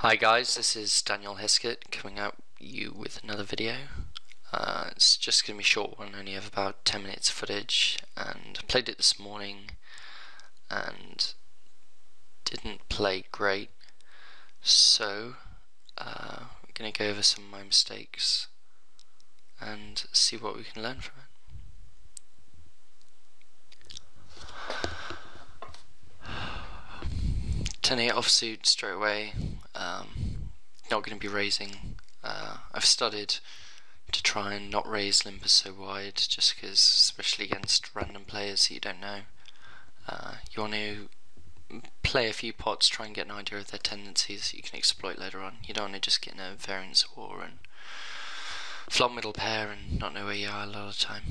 Hi guys, this is Daniel Heskett coming at you with another video. It's just going to be a short one, only have about 10 minutes of footage, and I played it this morning and didn't play great, so we're going to go over some of my mistakes and see what we can learn from it. 10-8 offsuit straight away. Not going to be raising. I've started to try and not raise limpers so wide, just because, especially against random players that you don't know, you want to play a few pots, try and get an idea of their tendencies that you can exploit later on. You don't want to just get in a variance war and flop middle pair and not know where you are a lot of the time.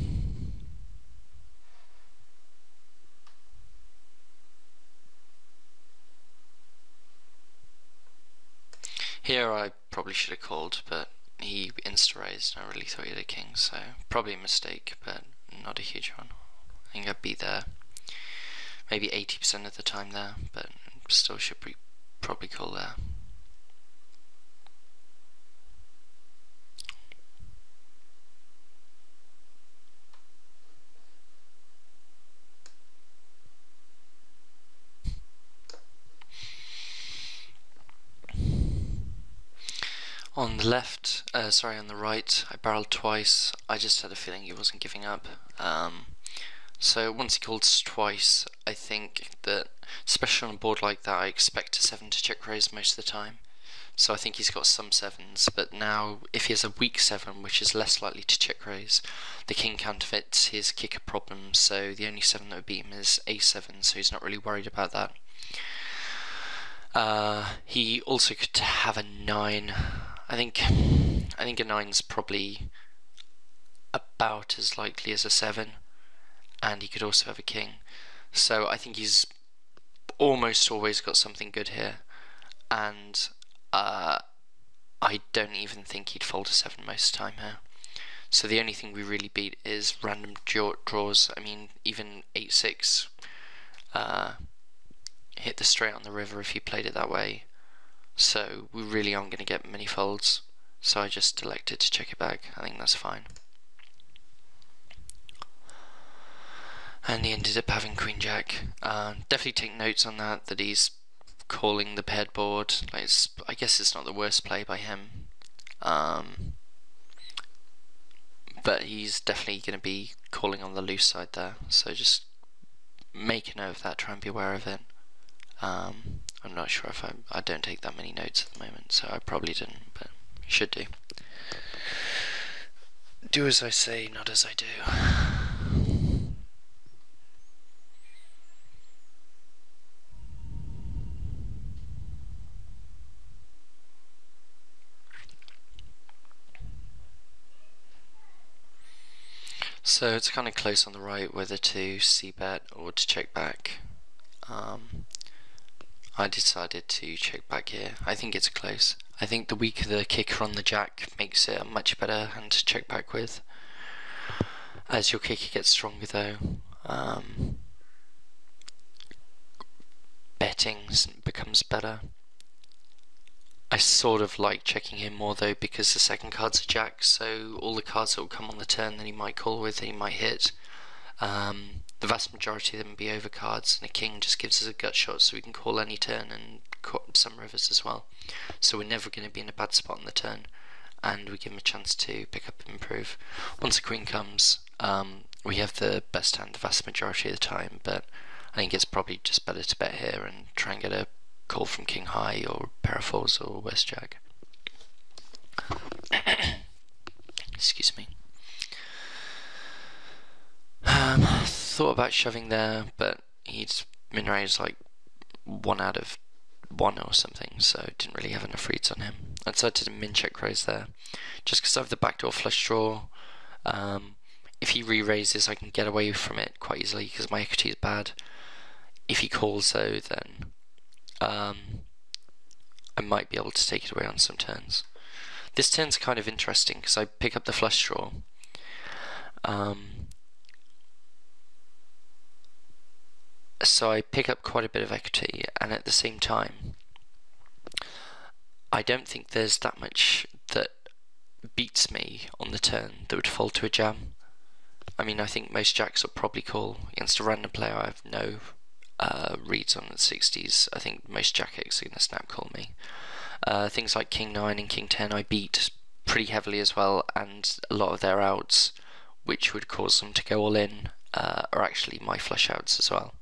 Here I probably should have called, but he insta-raised and I really thought he had a king, so probably a mistake, but not a huge one. I think I'd be there maybe 80% of the time there, but still should probably call there. On the left, on the right, I barreled twice. I just had a feeling he wasn't giving up. So once he called twice, I think that, especially on a board like that, I expect a 7 to check raise most of the time. So I think he's got some 7s, but now if he has a weak 7, which is less likely to check raise, the king counterfeits his kicker problem, so the only 7 that would beat him is a7, so he's not really worried about that. He also could have a 9. I think a 9's probably about as likely as a 7, and he could also have a king. So I think he's almost always got something good here, and I don't even think he'd fold a 7 most of the time here. So the only thing we really beat is random draws. I mean, even 8-6 hit the straight on the river if he played it that way. So we really aren't going to get many folds, so I just elected to check it back. I think that's fine. And he ended up having Queen Jack. Definitely take notes on that he's calling the paired board. Like, I guess it's not the worst play by him, but he's definitely going to be calling on the loose side there, so just make a note of that, try and be aware of it. I'm not sure if I don't take that many notes at the moment, so I probably didn't, but should do. Do as I say, not as I do. So it's kind of close on the right whether to c-bet or to check back. I decided to check back here. I think it's close. I think the weaker the kicker on the jack makes it a much better hand to check back with. As your kicker gets stronger though, betting becomes better. I sort of like checking him more though, because the second card's a jack, so all the cards that will come on the turn that he might call with, he might hit. The vast majority of them be overcards, and a king just gives us a gut shot, so we can call any turn and some rivers as well. So we're never going to be in a bad spot on the turn, and we give him a chance to pick up and improve. Once the queen comes, we have the best hand the vast majority of the time, but I think it's probably just better to bet here and try and get a call from king high or pair of fours or west jack. Excuse me. Thought about shoving there, but he'd min raised like 1 out of 1 or something, so didn't really have enough reads on him. I decided to min check raise there, just because I have the backdoor flush draw. If he re-raises, I can get away from it quite easily because my equity is bad. If he calls though, then I might be able to take it away on some turns. This turn's kind of interesting because I pick up the flush draw. So I pick up quite a bit of equity, and at the same time I don't think there's that much that beats me on the turn that would fold to a jam. I mean, I think most jacks will probably call against a random player. I have no reads on the 60s. I think most jack X are going to snap call me. Things like King 9 and King 10 I beat pretty heavily as well, and a lot of their outs, which would cause them to go all in, are actually my flush outs as well.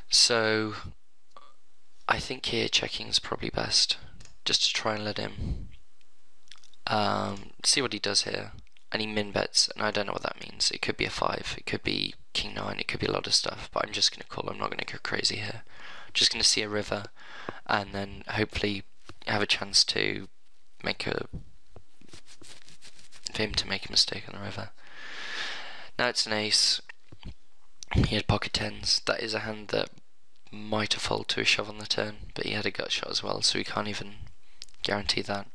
So I think here checking is probably best, just to try and let him see what he does here. And he min bets, and I don't know what that means. It could be a 5, it could be King 9, it could be a lot of stuff, but I'm just going to call. I'm not going to go crazy here. I'm just going to see a river, and then hopefully have a chance to make for him to make a mistake on the river. Now it's an ace. He had pocket 10s. That is a hand that might have folded to a shove on the turn, but he had a gut shot as well, so we can't even guarantee that.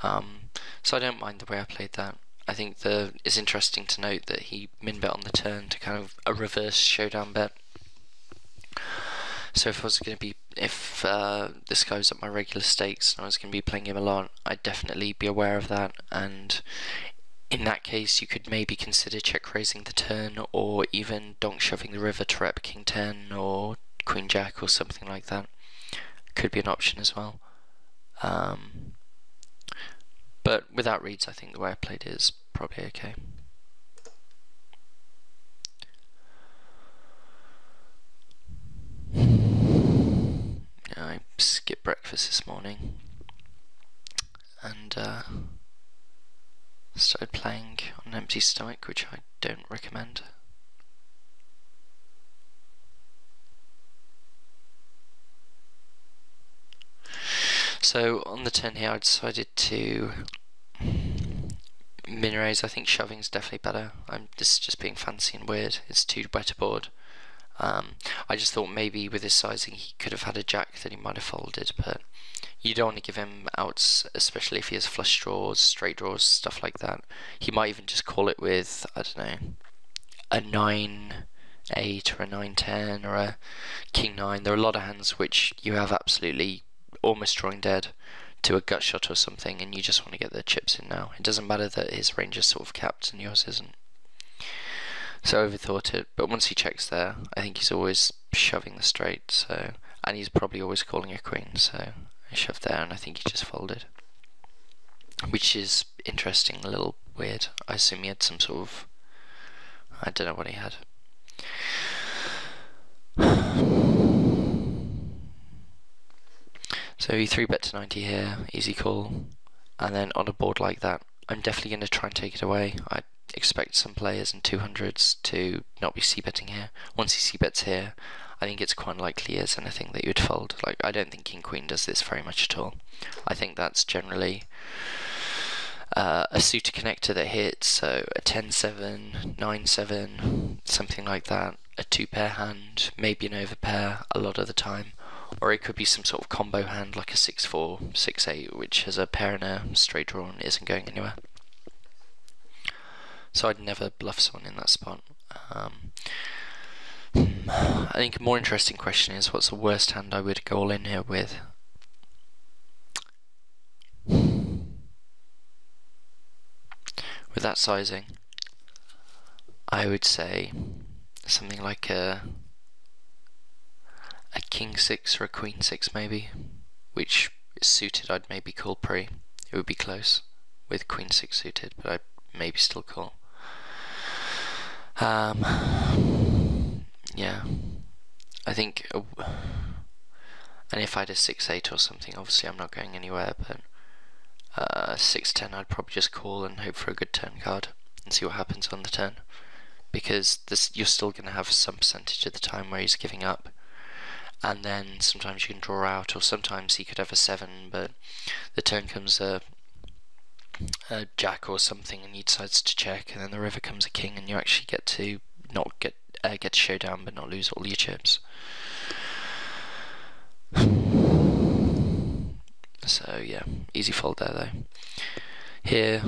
So I don't mind the way I played that. I think it's interesting to note that he min bet on the turn to kind of a reverse showdown bet. So if this guy was at my regular stakes and I was going to be playing him a lot, I'd definitely be aware of that, and in that case you could maybe consider check raising the turn, or even donk shoving the river to rep King 10 or Queen Jack or something like that. Could be an option as well. But without reads, I think the way I played it is probably okay. I skipped breakfast this morning and started playing on an empty stomach, which I don't recommend. So on the turn here I decided to min raise. I think shoving is definitely better. This is just being fancy and weird. It's too wet a board. I just thought maybe with his sizing he could have had a jack that he might have folded, but you don't want to give him outs, especially if he has flush draws, straight draws, stuff like that. He might even just call it with, I don't know, a 9-8 or a 9-10 or a King 9. There are a lot of hands which you have absolutely almost drawing dead to a gut shot or something, and you just want to get the chips in now. It doesn't matter that his range is sort of capped and yours isn't. So I overthought it, but once he checks there, I think he's always shoving the straight, so, and he's probably always calling a queen, so I shoved there and I think he just folded. Which is interesting, a little weird. I assume he had some sort of, I don't know what he had. So he 3-bet to 90 here, easy call, and then on a board like that, I'm definitely going to try and take it away. I expect some players in 200s to not be c-betting here. Once he c-bets here, I think it's quite likely as anything that you'd fold. Like, I don't think King Queen does this very much at all. I think that's generally a suited connector that hits, so a 10-7, 9-7, something like that, a 2-pair hand, maybe an overpair a lot of the time. Or it could be some sort of combo hand like a 6-4, 6-8, which has a pair and a straight draw and isn't going anywhere. So I'd never bluff someone in that spot. I think a more interesting question is, what's the worst hand I would go all in here with? With that sizing, I would say something like a King 6 or a Queen 6 maybe, which is suited. I'd maybe call pre. It would be close with Queen 6 suited, but I'd maybe still call. Yeah, I think, and if I had a 6-8 or something, obviously I'm not going anywhere, but 6-10 I'd probably just call and hope for a good turn card and see what happens on the turn, because you're still going to have some percentage of the time where he's giving up, and then sometimes you can draw out, or sometimes he could have a 7 but the turn comes a jack or something and he decides to check, and then the river comes a king and you actually get to not get to showdown but not lose all your chips. So yeah, easy fold there though. Here,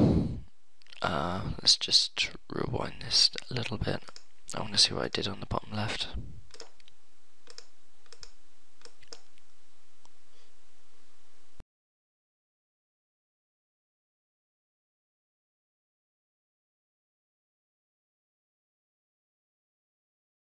let's just rewind this a little bit. I want to see what I did on the bottom left.